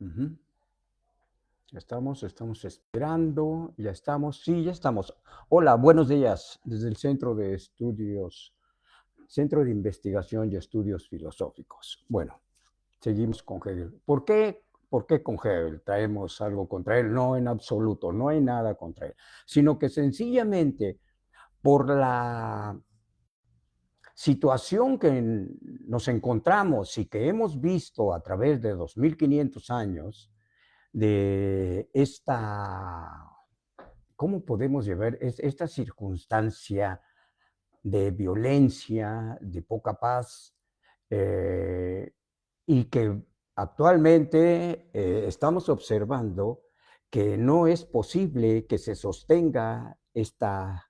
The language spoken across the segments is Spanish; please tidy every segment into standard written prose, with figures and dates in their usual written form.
Ujú. Estamos esperando, ya estamos, sí, ya estamos. Hola, buenos días, desde el Centro de Investigación y Estudios Filosóficos. Bueno, seguimos con Hegel. ¿Por qué con Hegel? ¿Traemos algo contra él? No, en absoluto, no hay nada contra él, sino que sencillamente por la situación que nos encontramos y que hemos visto a través de 2500 años, de esta, ¿cómo podemos llevar esta circunstancia de violencia, de poca paz, eh, y que actualmente estamos observando que no es posible que se sostenga esta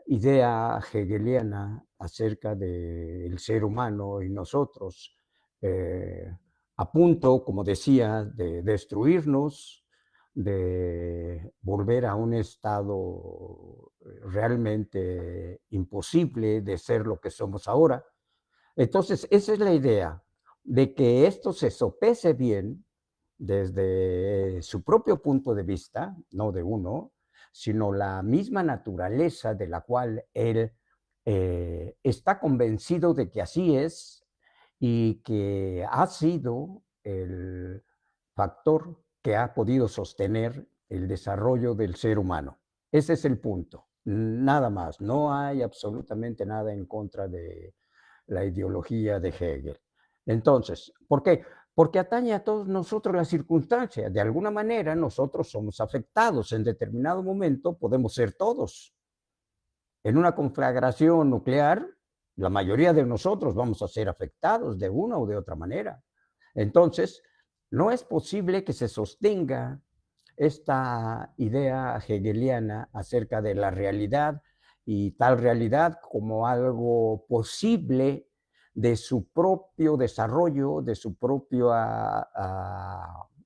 idea hegeliana acerca del ser humano y nosotros, eh, a punto, como decía, de destruirnos, de volver a un estado realmente imposible de ser lo que somos ahora. Entonces, esa es la idea, de que esto se sopese bien desde su propio punto de vista, no de uno, sino la misma naturaleza de la cual él está convencido de que así es y que ha sido el factor que ha podido sostener el desarrollo del ser humano. Ese es el punto, nada más. No hay absolutamente nada en contra de la ideología de Hegel. Entonces, ¿por qué? Porque atañe a todos nosotros la circunstancia. De alguna manera, nosotros somos afectados. En determinado momento podemos ser todos. En una conflagración nuclear, la mayoría de nosotros vamos a ser afectados de una o de otra manera. Entonces, no es posible que se sostenga esta idea hegeliana acerca de la realidad y tal realidad como algo posible de su propio desarrollo, de su propia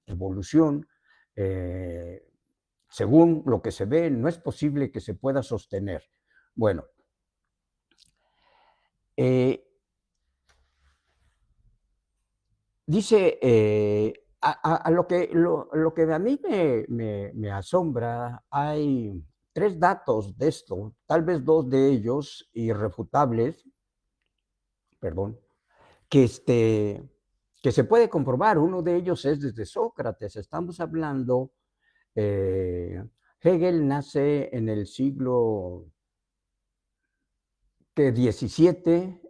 evolución. eh, Según lo que se ve, no es posible que se pueda sostener. Bueno, eh, dice, a lo que a mí me asombra, hay tres datos de esto, tal vez dos de ellos irrefutables, perdón, que, que se puede comprobar. Uno de ellos es desde Sócrates. Estamos hablando, Hegel nace en el siglo que 17,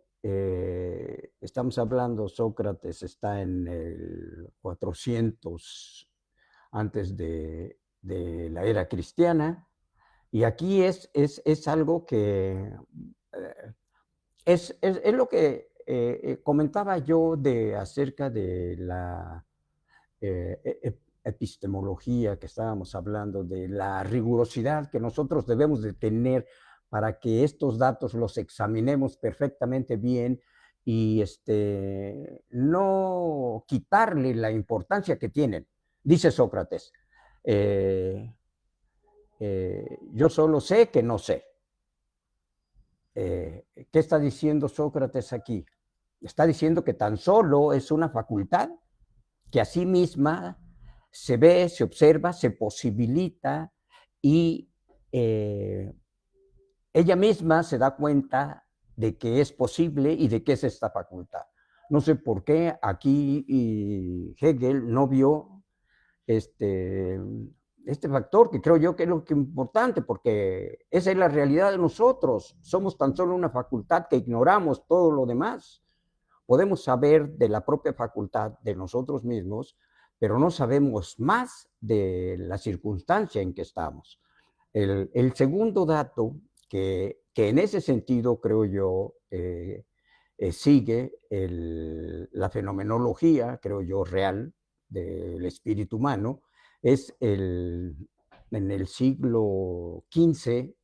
estamos hablando, Sócrates está en el 400 antes de la era cristiana, y aquí es algo que eh, es lo que comentaba yo de acerca de la epistemología que estábamos hablando, de la rigurosidad que nosotros debemos de tener para que estos datos los examinemos perfectamente bien y no quitarle la importancia que tienen. Dice Sócrates, eh, yo solo sé que no sé. ¿Qué está diciendo Sócrates aquí? Está diciendo que tan solo es una facultad que a sí misma se ve, se observa, se posibilita y ella misma se da cuenta de que es posible y de qué es esta facultad. No sé por qué aquí Hegel no vio este, este factor, que creo yo que es lo que es importante, porque esa es la realidad de nosotros. Somos tan solo una facultad que ignoramos todo lo demás. Podemos saber de la propia facultad de nosotros mismos, pero no sabemos más de la circunstancia en que estamos. El segundo dato, que en ese sentido creo yo sigue la fenomenología, creo yo, real del espíritu humano, es en el siglo XV,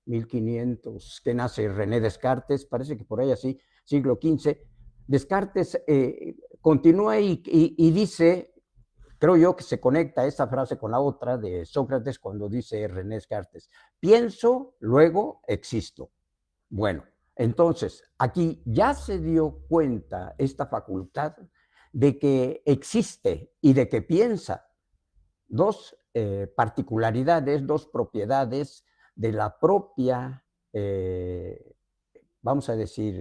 1500, que nace René Descartes, parece que por ahí así, siglo XV, Descartes continúa y dice, creo yo que se conecta esta frase con la otra de Sócrates cuando dice René Descartes, pienso, luego existo. Bueno, entonces, aquí ya se dio cuenta esta facultad de que existe y de que piensa. Dos particularidades, dos propiedades de la propia, vamos a decir,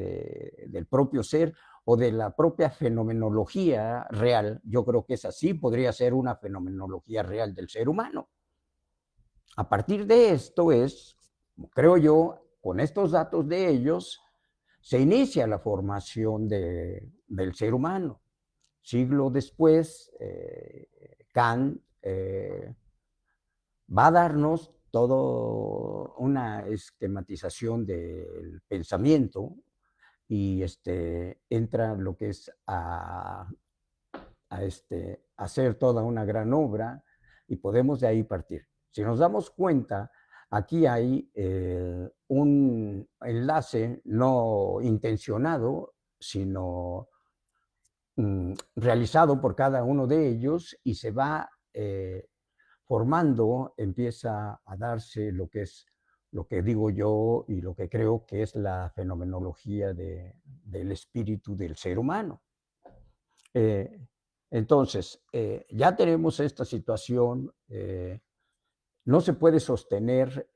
del propio ser o de la propia fenomenología real. Yo creo que es así, podría ser una fenomenología real del ser humano. A partir de esto es, creo yo, con estos datos de ellos, se inicia la formación del ser humano. Siglo después, Kant va a darnos toda una esquematización del pensamiento y entra lo que es a hacer toda una gran obra y podemos de ahí partir. Si nos damos cuenta, aquí hay un enlace no intencionado, sino realizado por cada uno de ellos y se va formando, empieza a darse lo que es lo que digo yo y lo que creo que es la fenomenología del espíritu del ser humano. Eh, entonces, ya tenemos esta situación, no se puede sostener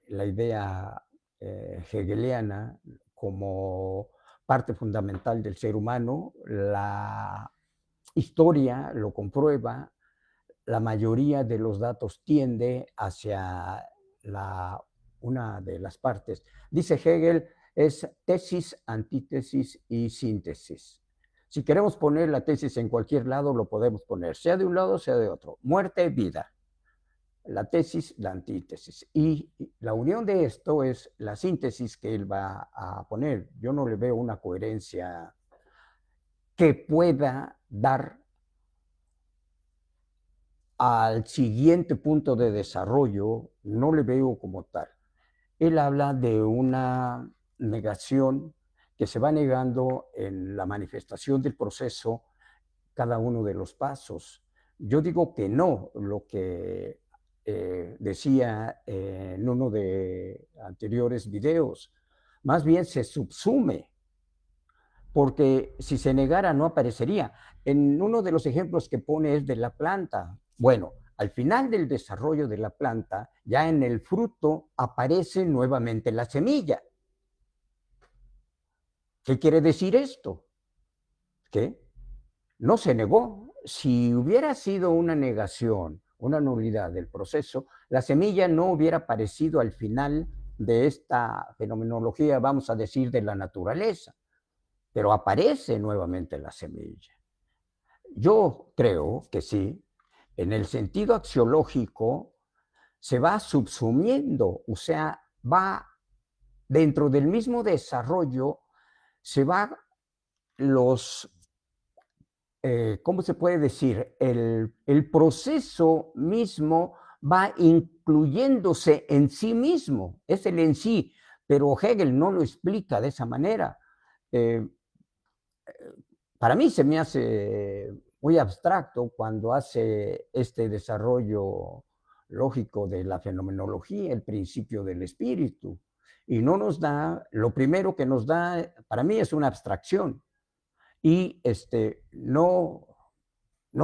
la idea hegeliana como parte fundamental del ser humano. La historia lo comprueba, la mayoría de los datos tiende hacia una de las partes. Dice Hegel, es tesis, antítesis y síntesis. Si queremos poner la tesis en cualquier lado, lo podemos poner, sea de un lado, sea de otro. Muerte, vida. La tesis, la antítesis. Y la unión de esto es la síntesis que él va a poner. Yo no le veo una coherencia que pueda dar al siguiente punto de desarrollo, no le veo como tal. Él habla de una negación que se va negando en la manifestación del proceso cada uno de los pasos. Yo digo que no, lo que decía en uno de anteriores videos, más bien se subsume, porque si se negara no aparecería. En uno de los ejemplos que pone es de la planta. Bueno, al final del desarrollo de la planta, ya en el fruto aparece nuevamente la semilla. ¿Qué quiere decir esto? Que no se negó. Si hubiera sido una negación, una nulidad del proceso, la semilla no hubiera aparecido al final de esta fenomenología, vamos a decir, de la naturaleza, pero aparece nuevamente la semilla. Yo creo que sí, en el sentido axiológico se va subsumiendo, o sea, va dentro del mismo desarrollo, se va los, ¿cómo se puede decir? El proceso mismo va incluyéndose en sí mismo, es el en sí, pero Hegel no lo explica de esa manera. Eh, para mí se me hace muy abstracto cuando hace este desarrollo lógico de la fenomenología, el principio del espíritu, y no nos da, lo primero que nos da, para mí es una abstracción, y no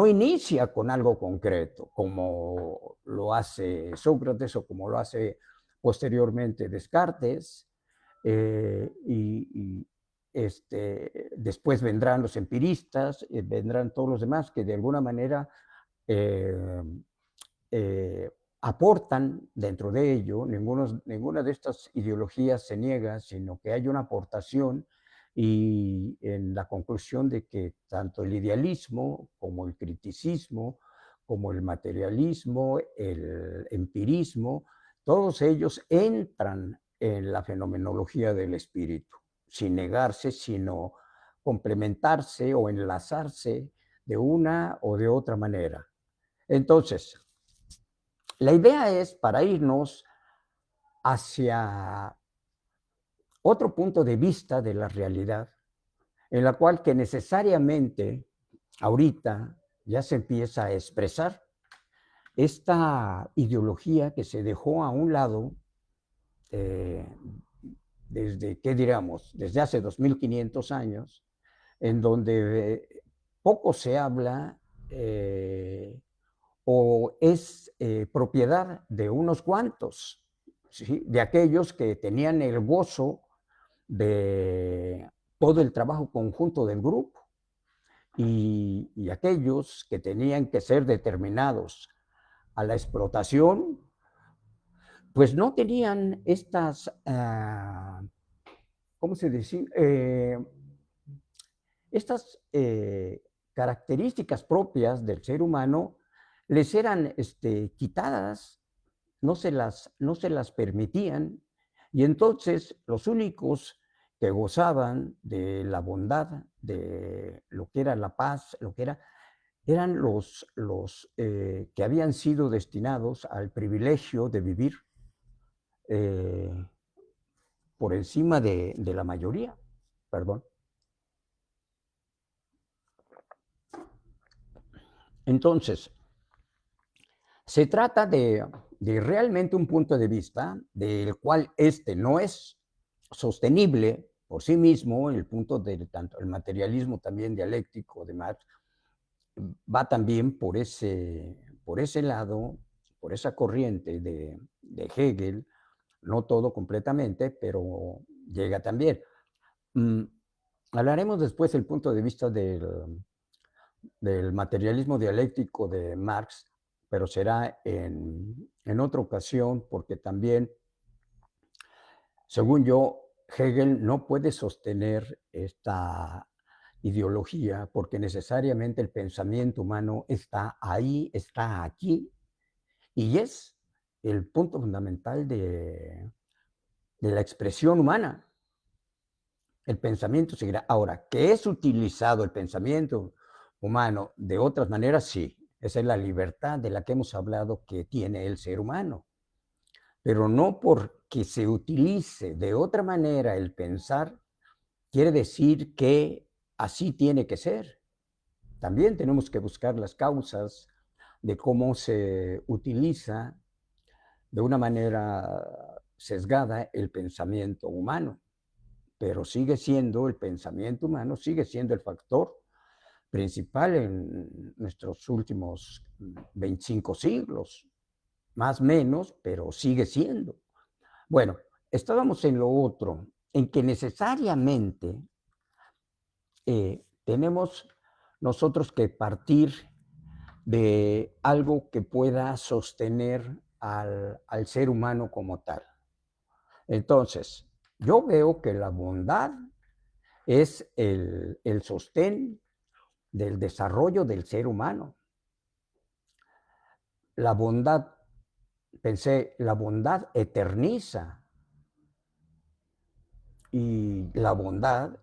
inicia con algo concreto, como lo hace Sócrates o como lo hace posteriormente Descartes, y después vendrán los empiristas, vendrán todos los demás que de alguna manera eh, aportan dentro de ello, ninguna de estas ideologías se niega, sino que hay una aportación y en la conclusión de que tanto el idealismo como el criticismo, como el materialismo, el empirismo, todos ellos entran en la fenomenología del espíritu, sin negarse, sino complementarse o enlazarse de una o de otra manera. Entonces, la idea es para irnos hacia otro punto de vista de la realidad, en la cual que necesariamente ahorita ya se empieza a expresar esta ideología que se dejó a un lado eh, desde, ¿qué diríamos? Desde hace 2500 años, en donde poco se habla o es propiedad de unos cuantos, ¿sí? De aquellos que tenían el gozo de todo el trabajo conjunto del grupo y aquellos que tenían que ser determinados a la explotación, pues no tenían estas, ¿cómo se dice? Estas características propias del ser humano les eran quitadas, no se las permitían, y entonces los únicos que gozaban de la bondad, de lo que era la paz, lo que era, eran los que habían sido destinados al privilegio de vivir eh, por encima de la mayoría, perdón. Entonces, se trata de realmente un punto de vista del cual este no es sostenible por sí mismo, el punto de tanto el materialismo también dialéctico de Marx va también por ese lado, por esa corriente de Hegel, no todo completamente, pero llega también. Mm, Hablaremos después del punto de vista del materialismo dialéctico de Marx, pero será en otra ocasión, porque también, según yo, Hegel no puede sostener esta ideología porque necesariamente el pensamiento humano está ahí, está aquí, y es el punto fundamental de la expresión humana. El pensamiento seguirá. Ahora, ¿que es utilizado el pensamiento humano de otras maneras? Sí, esa es la libertad de la que hemos hablado que tiene el ser humano. Pero no porque se utilice de otra manera el pensar, quiere decir que así tiene que ser. También tenemos que buscar las causas de cómo se utiliza de una manera sesgada el pensamiento humano, pero sigue siendo el pensamiento humano, sigue siendo el factor principal en nuestros últimos 25 siglos, más o menos, pero sigue siendo. Bueno, estábamos en lo otro, en que necesariamente tenemos nosotros que partir de algo que pueda sostener al ser humano como tal. Entonces, yo veo que la bondad es el sostén del desarrollo del ser humano. La bondad, pensé, la bondad eterniza y la bondad,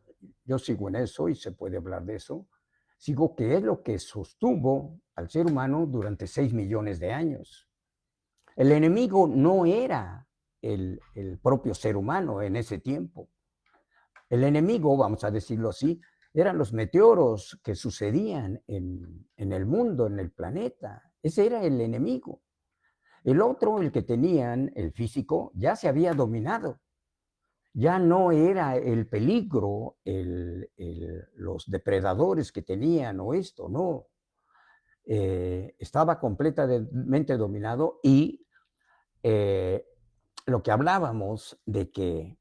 yo sigo en eso y se puede hablar de eso, sigo que es lo que sostuvo al ser humano durante 6 millones de años. El enemigo no era el propio ser humano en ese tiempo. El enemigo, vamos a decirlo así, eran los meteoros que sucedían en el mundo, en el planeta. Ese era el enemigo. El otro, el que tenían, el físico, ya se había dominado. Ya no era el peligro, los depredadores que tenían o esto, no. Estaba completamente dominado y eh, lo que hablábamos de que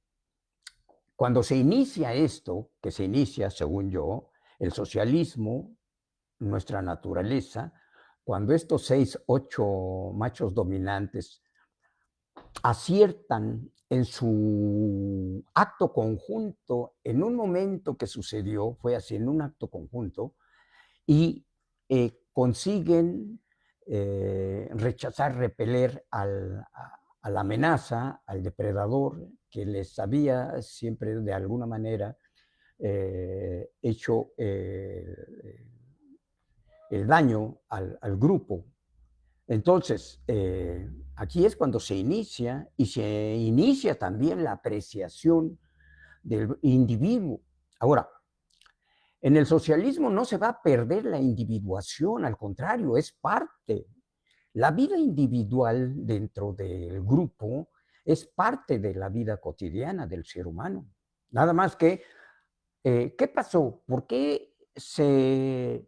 cuando se inicia esto, que se inicia, según yo, el socialismo, nuestra naturaleza, cuando estos 6, 8 machos dominantes aciertan en su acto conjunto, en un momento que sucedió, fue así, en un acto conjunto, y consiguen rechazar, repeler a la amenaza, al depredador que les había siempre de alguna manera hecho el daño al grupo. Entonces, aquí es cuando se inicia y se inicia también la apreciación del individuo. Ahora, en el socialismo no se va a perder la individuación, al contrario, es parte. La vida individual dentro del grupo es parte de la vida cotidiana del ser humano. Nada más que, ¿qué pasó? ¿Por qué se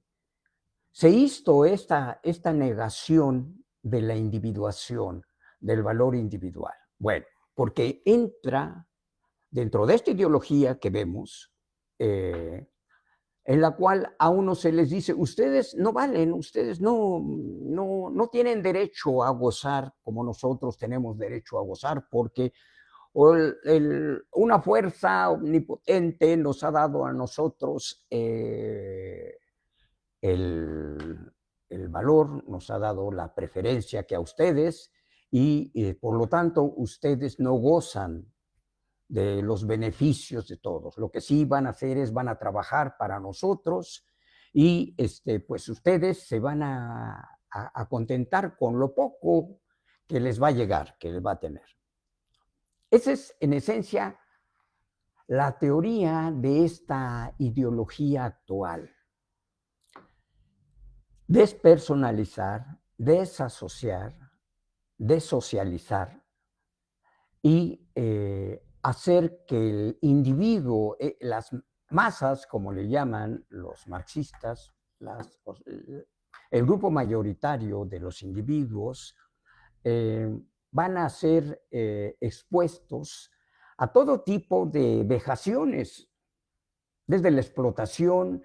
hizo esta negación de la individuación, del valor individual? Bueno, porque entra dentro de esta ideología que vemos, en la cual a uno se les dice, ustedes no valen, ustedes no tienen derecho a gozar como nosotros tenemos derecho a gozar, porque una fuerza omnipotente nos ha dado a nosotros el, el valor, nos ha dado la preferencia que a ustedes y por lo tanto ustedes no gozan de los beneficios de todos. Lo que sí van a hacer es van a trabajar para nosotros y pues ustedes se van a contentar con lo poco que les va a llegar, que les va a tener. Esa es en esencia la teoría de esta ideología actual. Despersonalizar, desasociar, desocializar y hacer que el individuo, las masas, como le llaman los marxistas, el grupo mayoritario de los individuos, van a ser expuestos a todo tipo de vejaciones, desde la explotación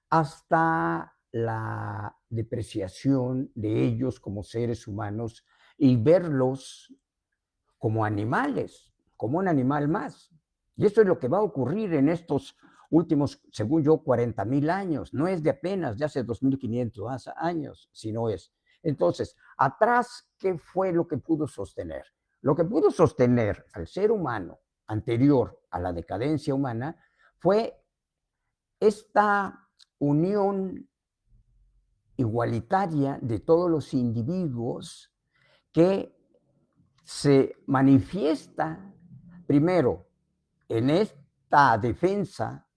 hasta la depreciación de ellos como seres humanos y verlos como animales, como un animal más. Y eso es lo que va a ocurrir en estos últimos, según yo, 40,000 años. No es de apenas, de hace 2,500 años, sino es. Entonces, atrás, ¿qué fue lo que pudo sostener? Lo que pudo sostener al ser humano anterior a la decadencia humana fue esta unión igualitaria de todos los individuos que se manifiesta primero en esta defensa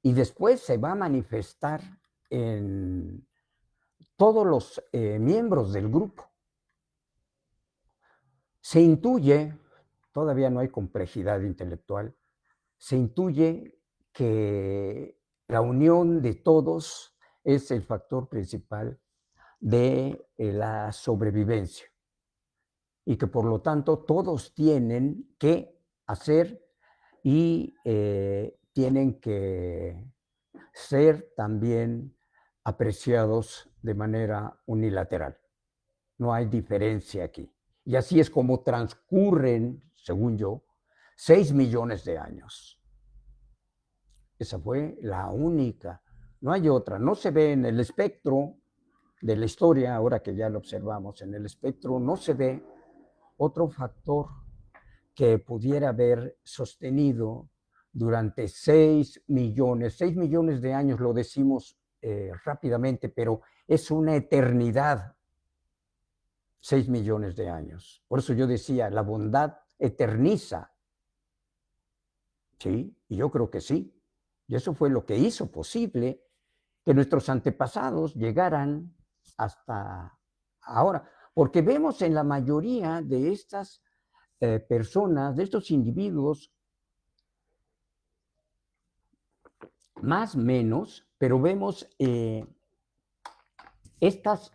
y después se va a manifestar en todos los miembros del grupo. Se intuye, todavía no hay complejidad intelectual, se intuye que la unión de todos es el factor principal de la sobrevivencia y que por lo tanto todos tienen que hacer y tienen que ser también apreciados de manera unilateral. No hay diferencia aquí. Y así es como transcurren, según yo, 6 millones de años. Esa fue la única. No hay otra. No se ve en el espectro de la historia, ahora que ya lo observamos, en el espectro no se ve otro factor que pudiera haber sostenido durante 6 millones. 6 millones de años lo decimos rápidamente, pero es una eternidad. 6 millones de años. Por eso yo decía, la bondad eterniza. Sí, y yo creo que sí. Y eso fue lo que hizo posible que nuestros antepasados llegaran hasta ahora. Porque vemos en la mayoría de estas personas, de estos individuos, más o menos, pero vemos estas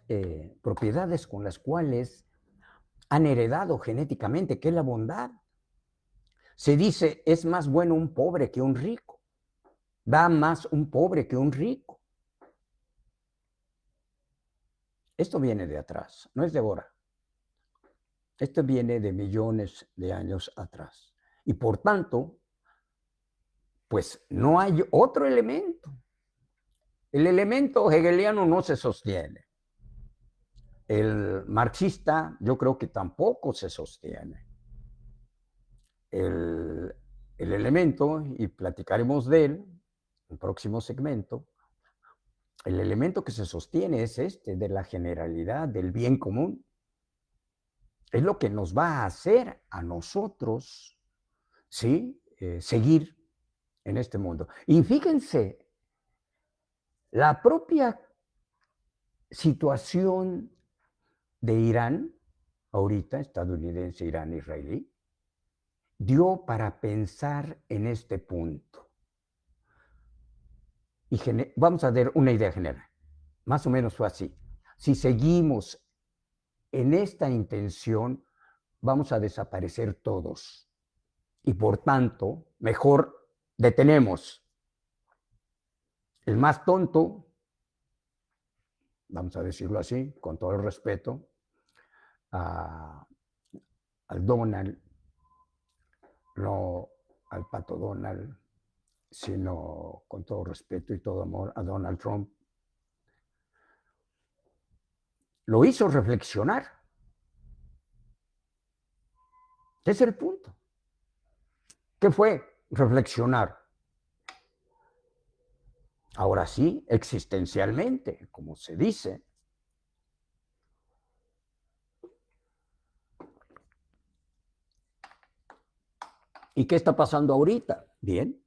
propiedades con las cuales han heredado genéticamente, que es la bondad. Se dice, es más bueno un pobre que un rico. Da más un pobre que un rico. Esto viene de atrás, no es de ahora. Esto viene de millones de años atrás. Y por tanto, pues no hay otro elemento. El elemento hegeliano no se sostiene. El marxista yo creo que tampoco se sostiene. El elemento, y platicaremos de él en el próximo segmento, el elemento que se sostiene es este, de la generalidad, del bien común. Es lo que nos va a hacer a nosotros, ¿sí? Seguir en este mundo. Y fíjense, la propia situación de Irán, ahorita, estadounidense, Irán, israelí, dio para pensar en este punto. y vamos a dar una idea general. Más o menos fue así. Si seguimos en esta intención, vamos a desaparecer todos. Y por tanto, mejor detenemos. El más tonto, vamos a decirlo así, con todo el respeto, al Donald, no al pato Donald, sino con todo respeto y todo amor a Donald Trump, lo hizo reflexionar. Ese es el punto. ¿Qué fue? Reflexionar. Ahora sí, existencialmente, como se dice. ¿Y qué está pasando ahorita? Bien.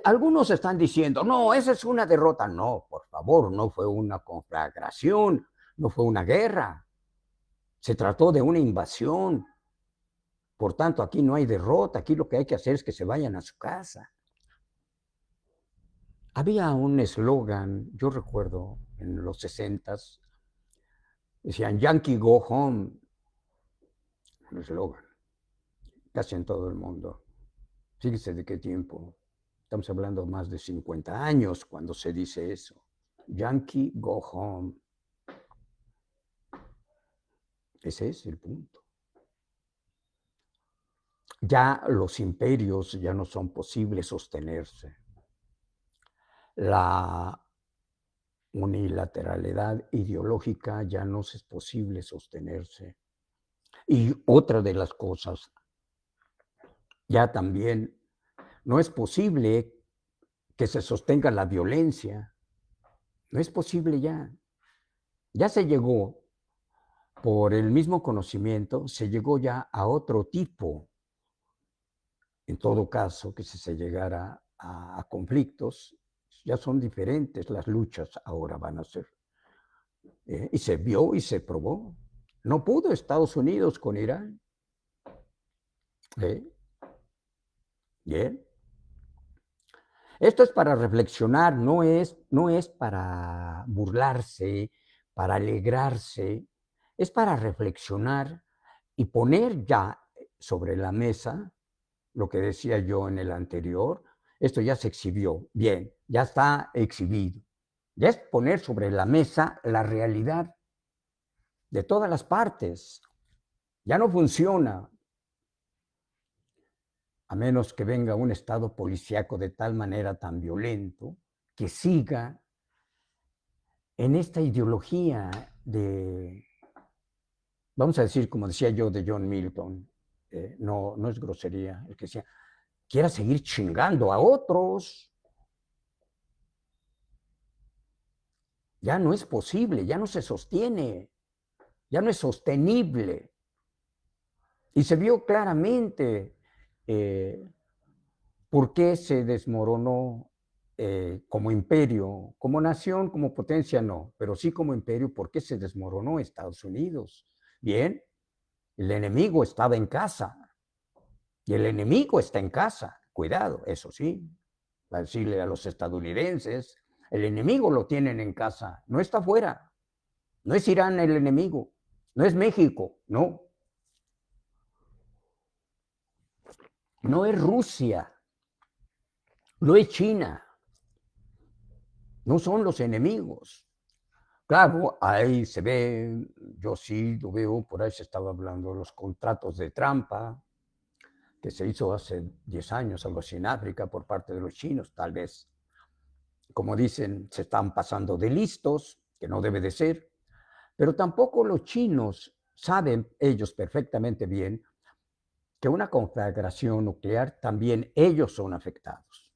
Algunos están diciendo, no, esa es una derrota. No, por favor, no fue una conflagración, no fue una guerra. Se trató de una invasión. Por tanto, aquí no hay derrota, aquí lo que hay que hacer es que se vayan a su casa. Había un eslogan, yo recuerdo en los 60s, decían Yankee Go Home, un eslogan, casi en todo el mundo. Fíjese de qué tiempo. Estamos hablando más de 50 años cuando se dice eso. Yankee Go Home. Ese es el punto. Ya los imperios ya no son posibles sostenerse. La unilateralidad ideológica ya no es posible sostenerse. Y otra de las cosas, ya también no es posible que se sostenga la violencia. No es posible ya. Ya se llegó, por el mismo conocimiento, se llegó ya a otro tipo. En todo caso, que si se llegara a conflictos, ya son diferentes las luchas, ahora van a ser. Y se vio y se probó. No pudo Estados Unidos con Irán. Bien. Esto es para reflexionar, no es para burlarse, para alegrarse, es para reflexionar y poner ya sobre la mesa lo que decía yo en el anterior. Esto ya se exhibió, bien, ya está exhibido. Ya es poner sobre la mesa la realidad de todas las partes. Ya no funciona, a menos que venga un estado policíaco de tal manera tan violento que siga en esta ideología de, vamos a decir, como decía yo de John Milton, no es grosería, es que decía, quiera seguir chingando a otros. Ya no es posible, ya no se sostiene, ya no es sostenible. Y se vio claramente por qué se desmoronó como imperio, como nación, como potencia no, pero sí como imperio, por qué se desmoronó Estados Unidos. Bien, el enemigo estaba en casa y el enemigo está en casa. Cuidado, eso sí, para decirle a los estadounidenses, el enemigo lo tienen en casa, no está afuera. No es Irán el enemigo, no es México, no. No es Rusia, no es China, no son los enemigos. Claro, ahí se ve, yo sí lo veo, por ahí se estaba hablando de los contratos de trampa que se hizo hace 10 años, algo así en África por parte de los chinos, tal vez, como dicen, se están pasando de listos, que no debe de ser, pero tampoco los chinos saben ellos perfectamente bien que una conflagración nuclear también ellos son afectados,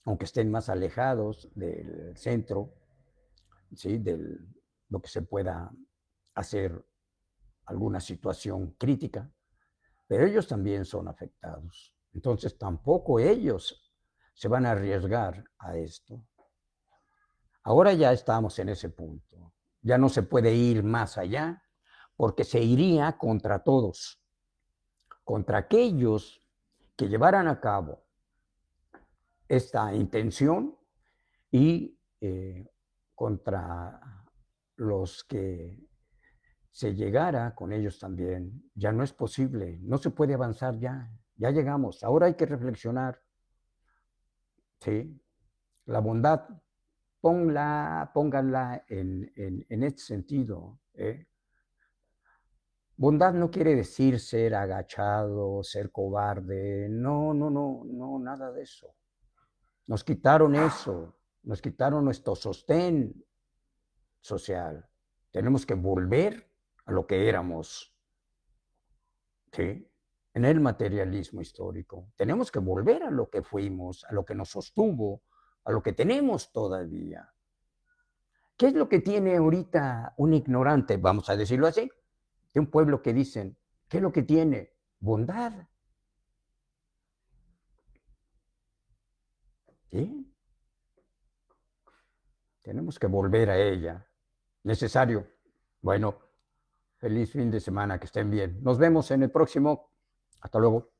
aunque estén más alejados del centro, ¿sí? De lo que se pueda hacer alguna situación crítica, pero ellos también son afectados. Entonces tampoco ellos se van a arriesgar a esto. Ahora ya estamos en ese punto. Ya no se puede ir más allá porque se iría contra todos, contra aquellos que llevaran a cabo esta intención y contra los que se llegara con ellos también. Ya no es posible, no se puede avanzar ya, ya llegamos. Ahora hay que reflexionar, ¿sí? La bondad, pónganla en este sentido. Bondad no quiere decir ser agachado, ser cobarde. No, no, no, no, nada de eso. Nos quitaron eso, nos quitaron nuestro sostén social. Tenemos que volver a lo que éramos, ¿sí? En el materialismo histórico. Tenemos que volver a lo que fuimos, a lo que nos sostuvo, a lo que tenemos todavía. ¿Qué es lo que tiene ahorita un ignorante, vamos a decirlo así, de un pueblo que dicen, ¿qué es lo que tiene? Bondad. ¿Sí? Tenemos que volver a ella. Necesario. Bueno, feliz fin de semana, que estén bien. Nos vemos en el próximo. Hasta luego.